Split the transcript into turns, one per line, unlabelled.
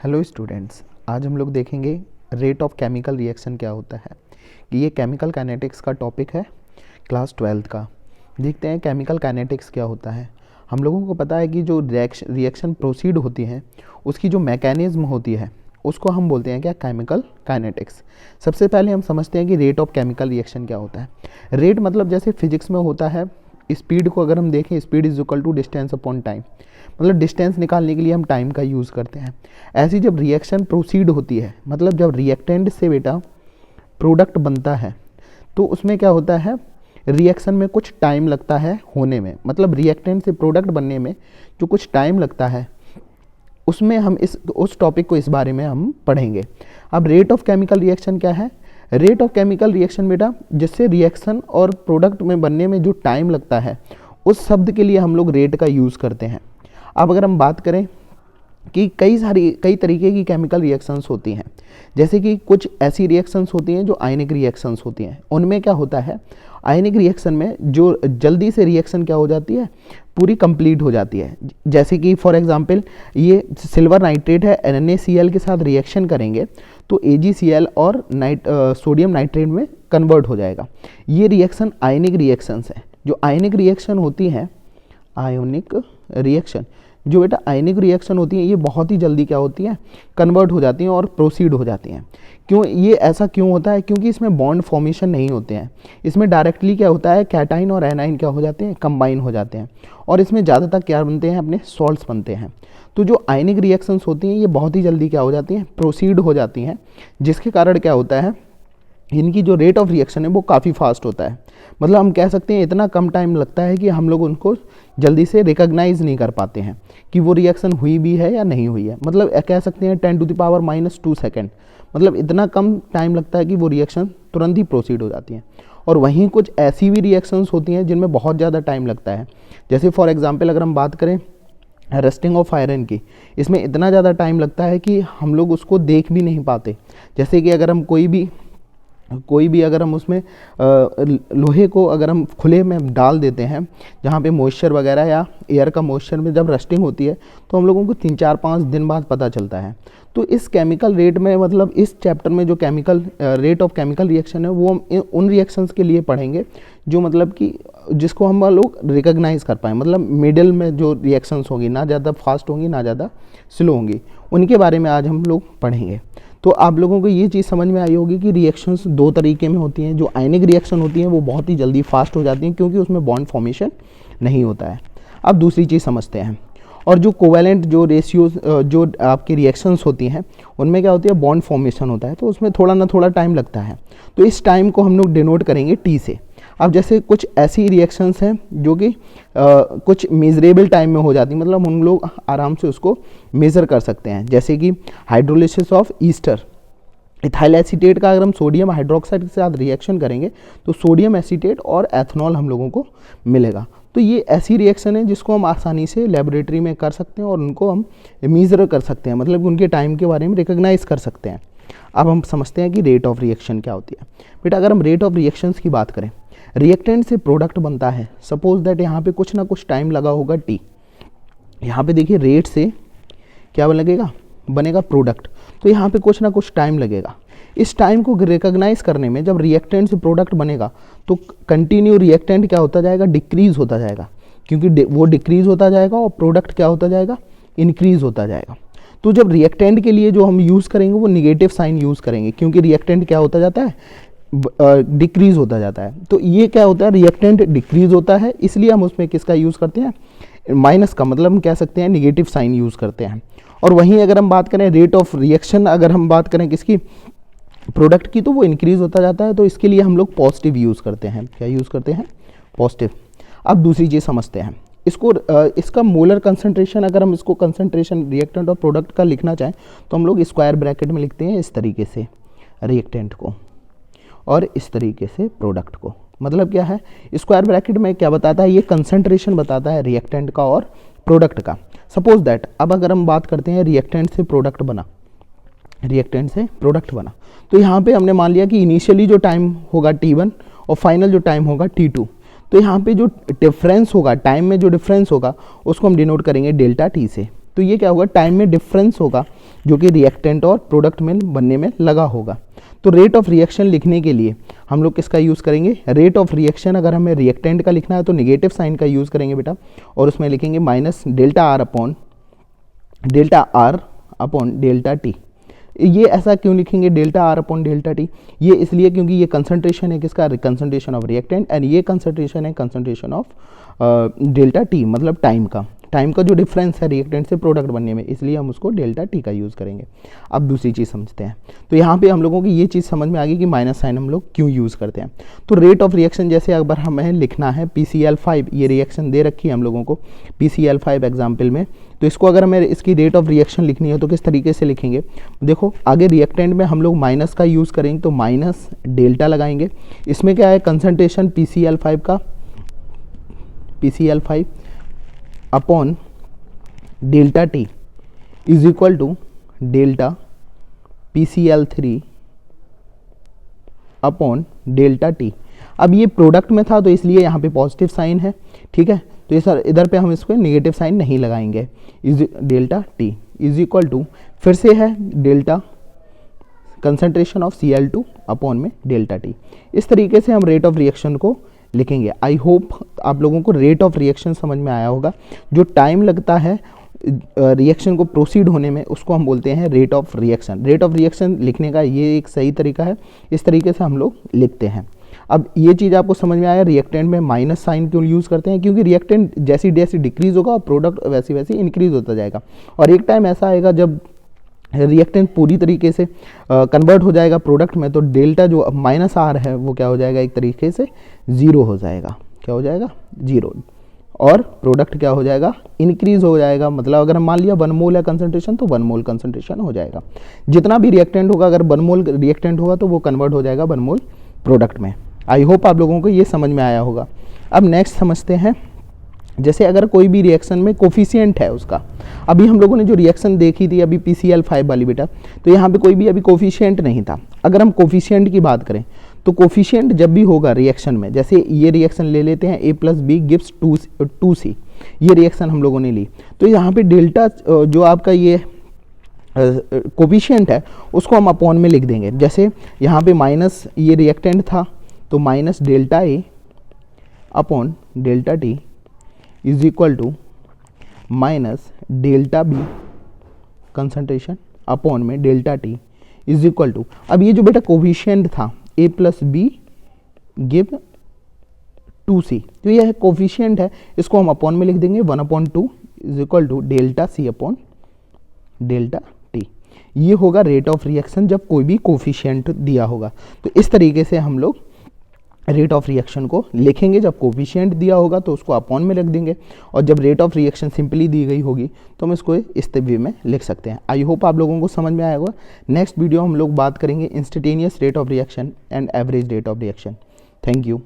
Hello students, आज हम लोग देखेंगे रेट ऑफ केमिकल रिएक्शन क्या होता है। कि ये केमिकल काइनेटिक्स का टॉपिक है क्लास 12 का। देखते हैं केमिकल काइनेटिक्स क्या होता है। हम लोगों को पता है कि जो रिएक्शन प्रोसीड होती है उसकी जो मैकेनिज्म होती है उसको हम बोलते हैं क्या, केमिकल काइनेटिक्स। सबसे पहले हम समझते हैं कि रेट ऑफ केमिकल रिएक्शन क्या होता है। रेट मतलब जैसे फिजिक्स में होता है, स्पीड को अगर हम देखें, speed is equal to distance upon time, मतलब डिस्टेंस निकालने के लिए हम टाइम का यूज़ करते हैं। ऐसी जब रिएक्शन प्रोसीड होती है, मतलब जब रिएक्टेंट से बेटा प्रोडक्ट बनता है, तो उसमें क्या होता है, रिएक्शन में कुछ टाइम लगता है होने में, मतलब रिएक्टेंट से प्रोडक्ट बनने में जो कुछ टाइम लगता है उसमें हम उस टॉपिक को इस बारे में हम पढ़ेंगे। अब रेट ऑफ केमिकल रिएक्शन क्या है। रेट ऑफ केमिकल रिएक्शन बेटा जिससे रिएक्शन और प्रोडक्ट में बनने में जो टाइम लगता है उस शब्द के लिए हम लोग रेट का यूज़ करते हैं। अब अगर हम बात करें कि कई तरीके की केमिकल रिएक्शंस होती हैं, जैसे कि कुछ ऐसी रिएक्शंस होती हैं जो आयनिक रिएक्शंस होती हैं। उनमें क्या होता है, आयनिक रिएक्शन में जो जल्दी से रिएक्शन क्या हो जाती है, पूरी कंप्लीट हो जाती है। जैसे कि फॉर एग्जांपल ये सिल्वर नाइट्रेट है, NaCl के साथ रिएक्शन करेंगे तो AgCl और सोडियम नाइट्रेट में कन्वर्ट हो जाएगा। ये रिएक्शन आयनिक रिएक्शंस हैं। जो आयनिक रिएक्शन होती हैं, आयोनिक रिएक्शन, जो बेटा आयनिक रिएक्शन होती हैं, ये बहुत ही जल्दी क्या होती हैं, कन्वर्ट हो जाती हैं और प्रोसीड हो जाती हैं। क्यों ये ऐसा क्यों होता है, क्योंकि इसमें बॉन्ड फॉर्मेशन नहीं होते हैं। इसमें डायरेक्टली क्या होता है, कैटाइन और एनाइन क्या हो जाते हैं, कंबाइन हो जाते हैं, और इसमें ज़्यादातर क्या बनते हैं, अपने सॉल्ट्स बनते हैं। तो जो आयनिक रिएक्शंस होती हैं ये बहुत ही जल्दी क्या हो जाती हैं, प्रोसीड हो जाती हैं, जिसके कारण क्या होता है, इनकी जो रेट ऑफ रिएक्शन है वो काफ़ी फास्ट होता है। मतलब हम कह सकते हैं इतना कम टाइम लगता है कि हम लोग उनको जल्दी से रिकॉग्नाइज नहीं कर पाते हैं कि वो रिएक्शन हुई भी है या नहीं हुई है। मतलब कह सकते हैं 10⁻⁻² सेकेंड, मतलब इतना कम टाइम लगता है कि वो रिएक्शन तुरंत ही प्रोसीड हो जाती हैं। और वहीं कुछ ऐसी भी रिएक्शंस होती हैं जिनमें बहुत ज़्यादा टाइम लगता है। जैसे फॉर एग्जाम्पल अगर हम बात करें रस्टिंग ऑफ आयरन की, इसमें इतना ज़्यादा टाइम लगता है कि हम लोग उसको देख भी नहीं पाते। जैसे कि अगर हम कोई भी अगर हम उसमें लोहे को अगर हम खुले में डाल देते हैं जहाँ पे मॉइस्चर वगैरह या एयर का मॉइस्चर में जब रस्टिंग होती है तो हम लोगों को 3-4-5 दिन बाद पता चलता है। तो इस केमिकल रेट में, मतलब इस चैप्टर में जो chemical rate of chemical reaction है वो उन रिएक्शंस के लिए पढ़ेंगे जो मतलब कि जिसको हम लोग रिकॉग्नाइज कर पाएँ। मतलब मिडिल में जो रिएक्शंस होंगी, ना ज़्यादा फास्ट होंगी ना ज़्यादा स्लो होंगी, उनके बारे में आज हम लोग पढ़ेंगे। तो आप लोगों को ये चीज़ समझ में आई होगी कि रिएक्शंस दो तरीके में होती हैं। जो आयनिक रिएक्शन होती हैं वो बहुत ही जल्दी फास्ट हो जाती हैं क्योंकि उसमें बॉन्ड फॉर्मेशन नहीं होता है। अब दूसरी चीज़ समझते हैं। और जो कोवैलेंट जो रेशियोज जो आपकी रिएक्शंस होती हैं उनमें क्या होती है, बॉन्ड फॉर्मेशन होता है, तो उसमें थोड़ा ना थोड़ा टाइम लगता है। तो इस टाइम को हम लोग डिनोट करेंगे T से। अब जैसे कुछ ऐसी रिएक्शंस हैं जो कि कुछ मेजरेबल टाइम में हो जाती, मतलब हम लोग आराम से उसको मेज़र कर सकते हैं। जैसे कि hydrolysis of Easter, ethyl acetate का अगर हम सोडियम हाइड्रोक्साइड के साथ रिएक्शन करेंगे तो सोडियम एसीटेट और एथनॉल हम लोगों को मिलेगा। तो ये ऐसी रिएक्शन है जिसको हम आसानी से लेबोरेटरी में कर सकते हैं और उनको हम मेज़र कर सकते हैं, मतलब उनके टाइम के बारे में रिकॉग्नाइज कर सकते हैं। अब हम समझते हैं कि रेट ऑफ रिएक्शन क्या होती है। बेटा अगर हम रेट ऑफ रिएक्शंस की बात करें, रिएक्टेंट से प्रोडक्ट बनता है, सपोज दैट यहाँ पे कुछ ना कुछ टाइम लगा होगा T। यहाँ पे देखिए रेट से क्या लगेगा, बनेगा प्रोडक्ट, तो यहाँ पे कुछ ना कुछ टाइम लगेगा। इस टाइम को रिकॉग्नाइज करने में जब रिएक्टेंट से प्रोडक्ट बनेगा तो कंटिन्यू रिएक्टेंट क्या होता जाएगा, डिक्रीज होता जाएगा, क्योंकि वो डिक्रीज होता जाएगा और प्रोडक्ट क्या होता जाएगा, इंक्रीज होता जाएगा। तो जब रिएक्टेंट के लिए जो हम यूज़ करेंगे वो निगेटिव साइन यूज़ करेंगे, क्योंकि रिएक्टेंट क्या होता जाता है, डिक्रीज होता जाता है। तो ये क्या होता है, रिएक्टेंट डिक्रीज होता है, इसलिए हम उसमें किसका यूज़ करते हैं, माइनस का, मतलब हम कह सकते हैं निगेटिव साइन यूज़ करते हैं। और वहीं अगर हम बात करें रेट ऑफ रिएक्शन, अगर हम बात करें किसकी, प्रोडक्ट की, तो वो इंक्रीज होता जाता है, तो इसके लिए हम लोग पॉजिटिव यूज़ करते हैं। क्या यूज़ करते हैं, पॉजिटिव। अब दूसरी चीज़ समझते हैं इसको, इसका मोलर कंसंट्रेशन, अगर हम इसको कंसंट्रेशन रिएक्टेंट और प्रोडक्ट का लिखना चाहें तो हम लोग स्क्वायर ब्रैकेट में लिखते हैं इस तरीके से रिएक्टेंट को और इस तरीके से प्रोडक्ट को। मतलब क्या है, स्क्वायर ब्रैकेट में क्या बताता है, ये कंसंट्रेशन बताता है रिएक्टेंट का और प्रोडक्ट का। सपोज दैट अब अगर हम बात करते हैं रिएक्टेंट से प्रोडक्ट बना, रिएक्टेंट से प्रोडक्ट बना, तो यहाँ पे हमने मान लिया कि इनिशियली जो टाइम होगा T1 और फाइनल जो टाइम होगा T2। तो यहाँ पे जो डिफरेंस होगा, टाइम में जो डिफरेंस होगा उसको हम डिनोट करेंगे डेल्टा T से। तो ये क्या होगा, टाइम में डिफरेंस होगा जो कि रिएक्टेंट और प्रोडक्ट में बनने में लगा होगा। तो रेट ऑफ रिएक्शन लिखने के लिए हम लोग किसका यूज़ करेंगे, रेट ऑफ रिएक्शन अगर हमें रिएक्टेंट का लिखना है तो नेगेटिव साइन का यूज़ करेंगे बेटा, और उसमें लिखेंगे minus delta R upon delta T. ये ऐसा क्यों लिखेंगे delta R upon delta T, ये इसलिए क्योंकि ये कंसंट्रेशन है किसका, कंसंट्रेशन ऑफ रिएक्टेंट, एंड ये कंसंट्रेशन है कंसंट्रेशन ऑफ डेल्टा टी, मतलब टाइम का जो डिफरेंस है रिएक्टेंट से प्रोडक्ट बनने में, इसलिए हम उसको डेल्टा टी का यूज़ करेंगे। अब दूसरी चीज़ समझते हैं। तो यहाँ पे हम लोगों की ये चीज़ समझ में आ गई कि माइनस साइन हम लोग क्यों यूज़ करते हैं। तो रेट ऑफ रिएक्शन जैसे अगर हमें लिखना है PCl5, ये रिएक्शन दे रखी है हम लोगों को PCl5 एग्जाम्पल में, तो इसको अगर हमें इसकी रेट ऑफ रिएक्शन लिखनी है तो किस तरीके से लिखेंगे, देखो आगे रिएक्टेंट में हम लोग माइनस का यूज़ करेंगे तो माइनस डेल्टा लगाएंगे। इसमें क्या है, concentration PCl5 upon delta t is equal to delta PCl3 upon delta t. अब ये प्रोडक्ट में था तो इसलिए यहाँ पे पॉजिटिव साइन है, ठीक है, तो ये सर इधर पे हम इसको नेगेटिव साइन नहीं लगाएंगे। Is delta t is equal to फिर से है delta concentration of Cl2 upon में डेल्टा टी। इस तरीके से हम रेट ऑफ रिएक्शन को लिखेंगे। आई होप आप लोगों को रेट ऑफ रिएक्शन समझ में आया होगा। जो टाइम लगता है रिएक्शन को प्रोसीड होने में उसको हम बोलते हैं rate of reaction. Rate of reaction लिखने का ये एक सही तरीका है, इस तरीके से हम लोग लिखते हैं। अब ये चीज़ आपको समझ में आया रिएक्टेंट में माइनस साइन क्यों यूज़ करते हैं, क्योंकि रिएक्टेंट जैसी जैसी डिक्रीज होगा और प्रोडक्ट वैसी वैसी इंक्रीज होता जाएगा, और एक टाइम ऐसा आएगा जब रिएक्टेंट पूरी तरीके से कन्वर्ट हो जाएगा प्रोडक्ट में, तो डेल्टा जो माइनस आर है वो क्या हो जाएगा, एक तरीके से ज़ीरो हो जाएगा। क्या हो जाएगा, ज़ीरो, और प्रोडक्ट क्या हो जाएगा, इंक्रीज हो जाएगा। मतलब अगर हम मान लिया 1 मोल है कंसंट्रेशन तो 1 मोल कंसंट्रेशन हो जाएगा। जितना भी रिएक्टेंट होगा, अगर 1 मोल रिएक्टेंट होगा तो वो कन्वर्ट हो जाएगा 1 मोल प्रोडक्ट में। आई होप आप लोगों को ये समझ में आया होगा। अब नेक्स्ट समझते हैं, जैसे अगर कोई भी रिएक्शन में कोफिशिएंट है उसका, अभी हम लोगों ने जो रिएक्शन देखी थी अभी PCl5 वाली बेटा, तो यहाँ पे कोई भी अभी कोफिशिएंट नहीं था। अगर हम कोफिशिएंट की बात करें तो कोफिशिएंट जब भी होगा रिएक्शन में, जैसे ये रिएक्शन ले लेते हैं A + B गिव्स 2C, ये रिएक्शन हम लोगों ने ली, तो यहाँ पे डेल्टा जो आपका ये कोफिशिएंट है उसको हम अपॉन में लिख देंगे। जैसे यहाँ पे माइनस ये रिएक्टेंट था तो minus delta A upon delta T is equal to minus delta B concentration upon में delta T is equal to, अब ये जो बेटा कोफिशिएंट था A + B गिव 2C, तो यह कोफिशिएंट है, इसको हम अपॉन में लिख देंगे 1/2 is equal to delta C upon delta T। ये होगा रेट ऑफ रिएक्शन जब कोई भी कोफिशिएंट दिया होगा। तो इस तरीके से हम लोग रेट ऑफ रिएक्शन को लिखेंगे। जब कोफिशिएंट दिया होगा तो उसको अपॉन में रख देंगे, और जब रेट ऑफ रिएक्शन सिंपली दी गई होगी तो हम इसको इस वे में लिख सकते हैं। आई होप आप लोगों को समझ में आया होगा। नेक्स्ट वीडियो हम लोग बात करेंगे instantaneous rate of reaction and average rate of reaction. Thank you.